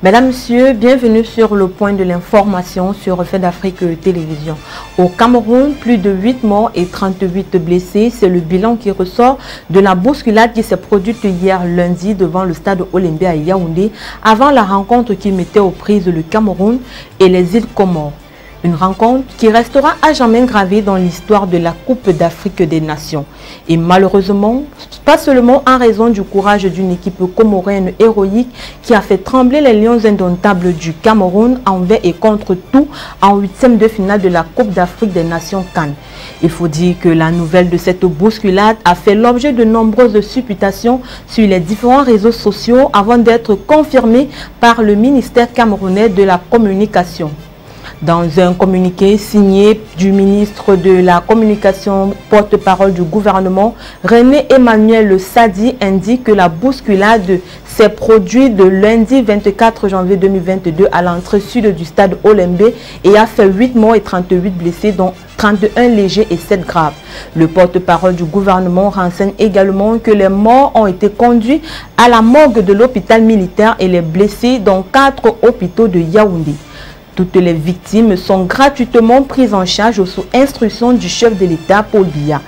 Mesdames, Messieurs, bienvenue sur le point de l'information sur Fait d'Afrique Télévision. Au Cameroun, plus de 8 morts et 38 blessés. C'est le bilan qui ressort de la bousculade qui s'est produite hier lundi devant le stade Olembe à Yaoundé avant la rencontre qui mettait aux prises le Cameroun et les îles Comores. Une rencontre qui restera à jamais gravée dans l'histoire de la Coupe d'Afrique des Nations. Et malheureusement, pas seulement en raison du courage d'une équipe comorienne héroïque qui a fait trembler les lions indomptables du Cameroun envers et contre tout en huitième de finale de la Coupe d'Afrique des Nations CAN. Il faut dire que la nouvelle de cette bousculade a fait l'objet de nombreuses supputations sur les différents réseaux sociaux avant d'être confirmée par le ministère camerounais de la Communication. Dans un communiqué signé du ministre de la Communication, porte-parole du gouvernement, René Emmanuel Sadi indique que la bousculade s'est produite de lundi 24 janvier 2022 à l'entrée sud du stade Olembe et a fait 8 morts et 38 blessés, dont 31 légers et 7 graves. Le porte-parole du gouvernement renseigne également que les morts ont été conduits à la morgue de l'hôpital militaire et les blessés dans 4 hôpitaux de Yaoundé. Toutes les victimes sont gratuitement prises en charge sous instruction du chef de l'État, Paul Biya,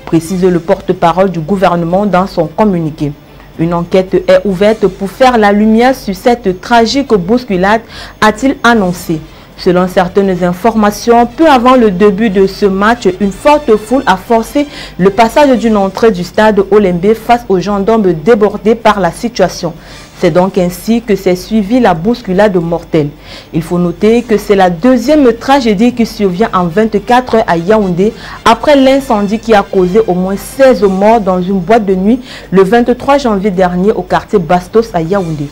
précise le porte-parole du gouvernement dans son communiqué. Une enquête est ouverte pour faire la lumière sur cette tragique bousculade, a-t-il annoncé. Selon certaines informations, peu avant le début de ce match, une forte foule a forcé le passage d'une entrée du stade Olembe face aux gendarmes débordés par la situation. C'est donc ainsi que s'est suivie la bousculade mortelle. Il faut noter que c'est la deuxième tragédie qui survient en 24 heures à Yaoundé après l'incendie qui a causé au moins 16 morts dans une boîte de nuit le 23 janvier dernier au quartier Bastos à Yaoundé.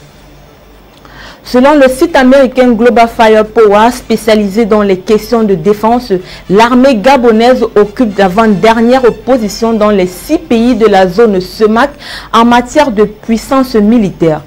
Selon le site américain Global Firepower, spécialisé dans les questions de défense, l'armée gabonaise occupe l'avant-dernière position dans les 6 pays de la zone CEMAC en matière de puissance militaire.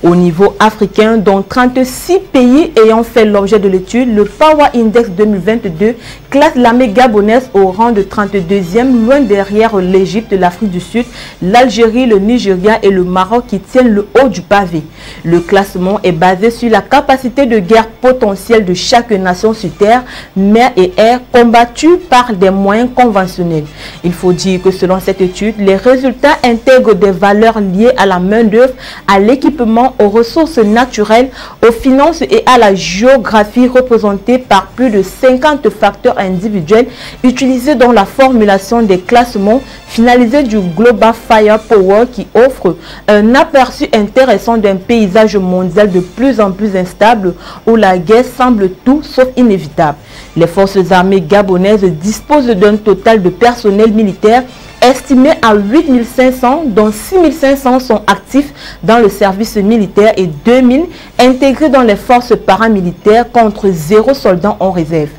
Au niveau africain, dont 36 pays ayant fait l'objet de l'étude, le Power Index 2022 classe l'armée gabonaise au rang de 32e, loin derrière l'Égypte, l'Afrique du Sud, l'Algérie, le Nigeria et le Maroc qui tiennent le haut du pavé. Le classement est basé sur la capacité de guerre potentielle de chaque nation sur terre, mer et air, combattue par des moyens conventionnels. Il faut dire que selon cette étude, les résultats intègrent des valeurs liées à la main-d'œuvre, à l'équipement, aux ressources naturelles, aux finances et à la géographie représentée par plus de 50 facteurs individuels utilisés dans la formulation des classements finalisés du Global Firepower qui offre un aperçu intéressant d'un paysage mondial de plus en plus instable où la guerre semble tout sauf inévitable. Les forces armées gabonaises disposent d'un total de personnel militaire estimé à 8500, dont 6500 sont actifs dans le service militaire et 2000 intégrés dans les forces paramilitaires contre 0 soldats en réserve.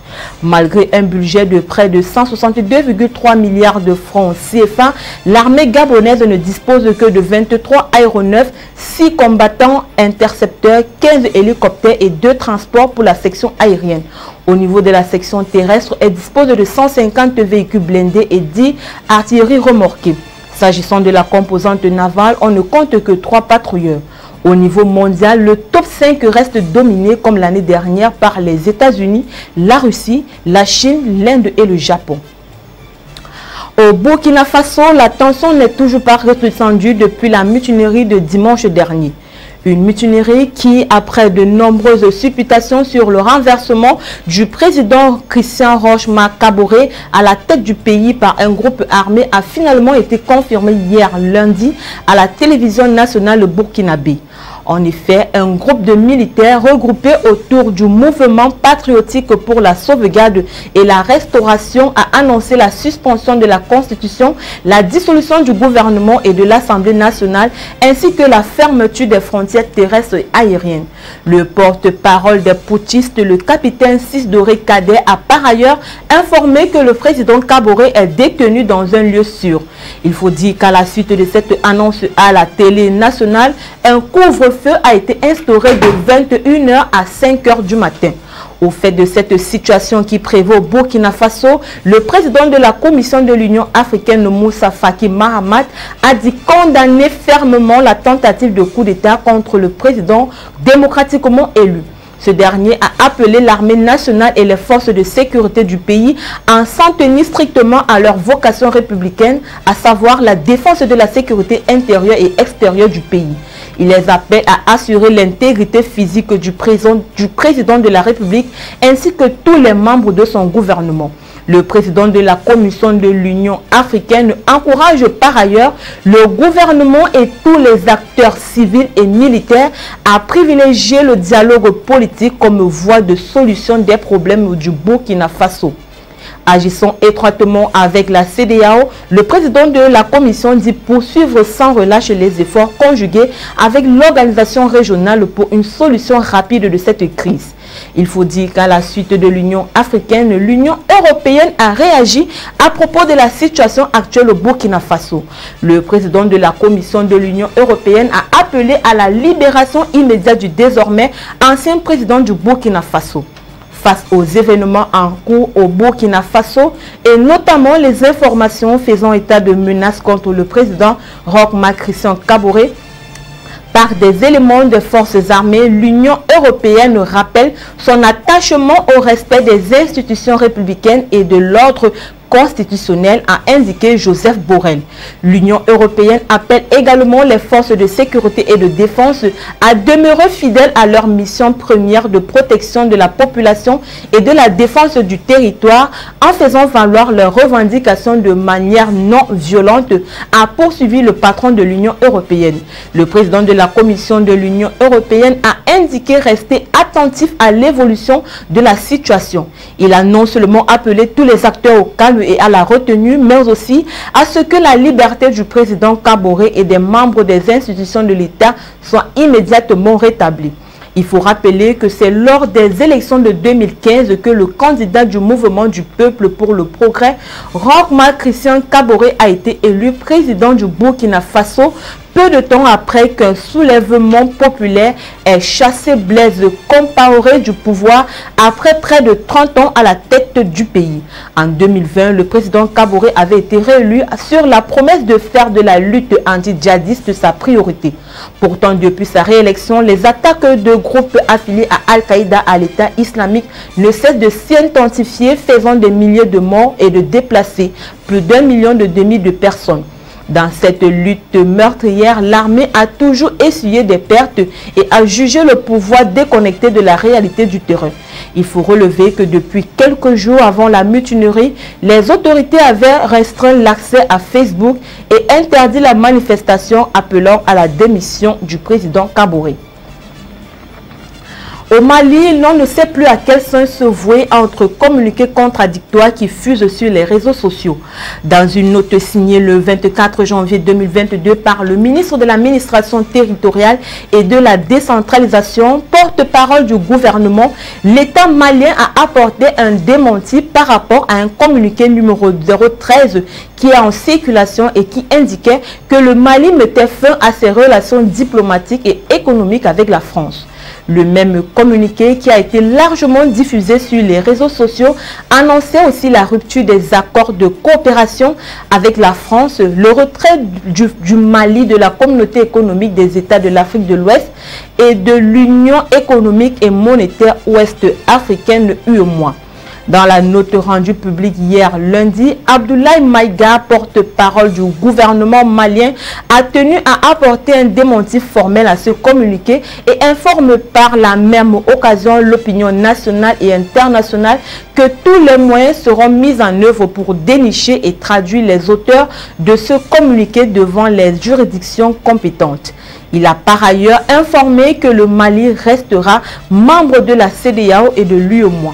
Malgré un budget de près de 162,3 milliards de francs CFA, l'armée gabonaise ne dispose que de 23 aéronefs, 6 combattants intercepteurs, 15 hélicoptères et 2 transports pour la section aérienne. Au niveau de la section terrestre, elle dispose de 150 véhicules blindés et 10 artilleries remorquées. S'agissant de la composante navale, on ne compte que 3 patrouilleurs. Au niveau mondial, le top 5 reste dominé comme l'année dernière par les États-Unis, la Russie, la Chine, l'Inde et le Japon. Au Burkina Faso, la tension n'est toujours pas redescendue depuis la mutinerie de dimanche dernier. Une mutinerie qui, après de nombreuses supputations sur le renversement du président Christian Roch-Marc Kaboré à la tête du pays par un groupe armé, a finalement été confirmée hier lundi à la télévision nationale burkinabé. En effet, un groupe de militaires regroupés autour du mouvement patriotique pour la sauvegarde et la restauration a annoncé la suspension de la Constitution, la dissolution du gouvernement et de l'Assemblée nationale, ainsi que la fermeture des frontières terrestres et aériennes. Le porte-parole des putschistes, le capitaine Sisdoré Kader, a par ailleurs informé que le président Kaboré est détenu dans un lieu sûr. Il faut dire qu'à la suite de cette annonce à la télé nationale, un couvre-feu a été instauré de 21 h à 5 h du matin. Au fait de cette situation qui prévaut au Burkina Faso, le président de la Commission de l'Union africaine, Moussa Faki Mahamat, a dit condamner fermement la tentative de coup d'État contre le président démocratiquement élu. Ce dernier a appelé l'armée nationale et les forces de sécurité du pays à s'en tenir strictement à leur vocation républicaine, à savoir la défense de la sécurité intérieure et extérieure du pays. Il les appelle à assurer l'intégrité physique du président de la République ainsi que tous les membres de son gouvernement. Le président de la Commission de l'Union africaine encourage par ailleurs le gouvernement et tous les acteurs civils et militaires à privilégier le dialogue politique comme voie de solution des problèmes du Burkina Faso. Agissant étroitement avec la CEDEAO, le président de la Commission dit poursuivre sans relâche les efforts conjugués avec l'organisation régionale pour une solution rapide de cette crise. Il faut dire qu'à la suite de l'Union africaine, l'Union européenne a réagi à propos de la situation actuelle au Burkina Faso. Le président de la Commission de l'Union européenne a appelé à la libération immédiate du désormais ancien président du Burkina Faso. Face aux événements en cours au Burkina Faso et notamment les informations faisant état de menaces contre le président Roch Marc Christian Kaboré par des éléments des forces armées, l'Union européenne rappelle son attachement au respect des institutions républicaines et de l'ordre constitutionnel, a indiqué Joseph Borrell. L'Union européenne appelle également les forces de sécurité et de défense à demeurer fidèles à leur mission première de protection de la population et de la défense du territoire en faisant valoir leurs revendications de manière non violente, a poursuivi le patron de l'Union européenne. Le président de la Commission de l'Union européenne a indiqué rester attentif à l'évolution de la situation. Il a non seulement appelé tous les acteurs au calme et à la retenue, mais aussi à ce que la liberté du président Kaboré et des membres des institutions de l'État soit immédiatement rétablie. Il faut rappeler que c'est lors des élections de 2015 que le candidat du mouvement du peuple pour le progrès, Roch Marc Christian Kaboré, a été élu président du Burkina Faso, peu de temps après qu'un soulèvement populaire ait chassé Blaise Compaoré du pouvoir après près de 30 ans à la tête du pays. En 2020, le président Kaboré avait été réélu sur la promesse de faire de la lutte anti-djihadiste sa priorité. Pourtant, depuis sa réélection, les attaques de groupes affiliés à Al-Qaïda, à l'État islamique, ne cessent de s'intensifier, faisant des milliers de morts et de déplacés, plus d'1,5 million de personnes. Dans cette lutte meurtrière, l'armée a toujours essuyé des pertes et a jugé le pouvoir déconnecté de la réalité du terrain. Il faut relever que depuis quelques jours avant la mutinerie, les autorités avaient restreint l'accès à Facebook et interdit la manifestation appelant à la démission du président Kaboré. Au Mali, l'on ne sait plus à quel sens se vouer entre communiqués contradictoires qui fusent sur les réseaux sociaux. Dans une note signée le 24 janvier 2022 par le ministre de l'administration territoriale et de la décentralisation, porte-parole du gouvernement, l'État malien a apporté un démenti par rapport à un communiqué numéro 013 qui est en circulation et qui indiquait que le Mali mettait fin à ses relations diplomatiques et économiques avec la France. Le même communiqué, qui a été largement diffusé sur les réseaux sociaux, annonçait aussi la rupture des accords de coopération avec la France, le retrait du Mali de la communauté économique des États de l'Afrique de l'Ouest et de l'Union économique et monétaire ouest-africaine UEMOA. Dans la note rendue publique hier lundi, Abdoulaye Maïga, porte-parole du gouvernement malien, a tenu à apporter un démenti formel à ce communiqué et informe par la même occasion l'opinion nationale et internationale que tous les moyens seront mis en œuvre pour dénicher et traduire les auteurs de ce communiqué devant les juridictions compétentes. Il a par ailleurs informé que le Mali restera membre de la CEDEAO et de l'UEMOA.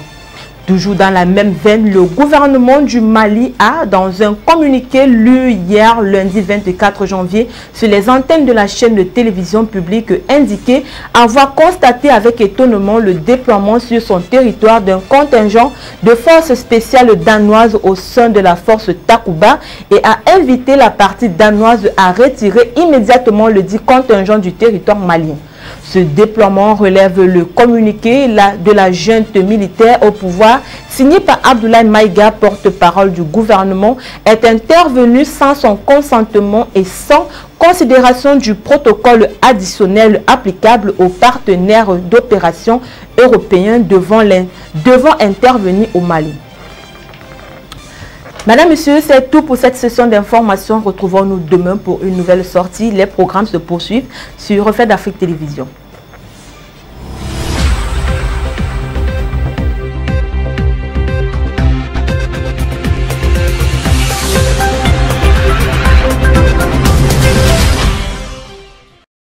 Toujours dans la même veine, le gouvernement du Mali a, dans un communiqué lu hier, lundi 24 janvier, sur les antennes de la chaîne de télévision publique, indiqué avoir constaté avec étonnement le déploiement sur son territoire d'un contingent de forces spéciales danoises au sein de la force Takuba et a invité la partie danoise à retirer immédiatement le dit contingent du territoire malien. Ce déploiement relève le communiqué de la junte militaire au pouvoir, signé par Abdoulaye Maïga, porte-parole du gouvernement, est intervenu sans son consentement et sans considération du protocole additionnel applicable aux partenaires d'opération européens devant intervenir au Mali. Madame, Monsieur, c'est tout pour cette session d'information. Retrouvons-nous demain pour une nouvelle sortie. Les programmes se poursuivent sur Reflet d'Afrique Télévision.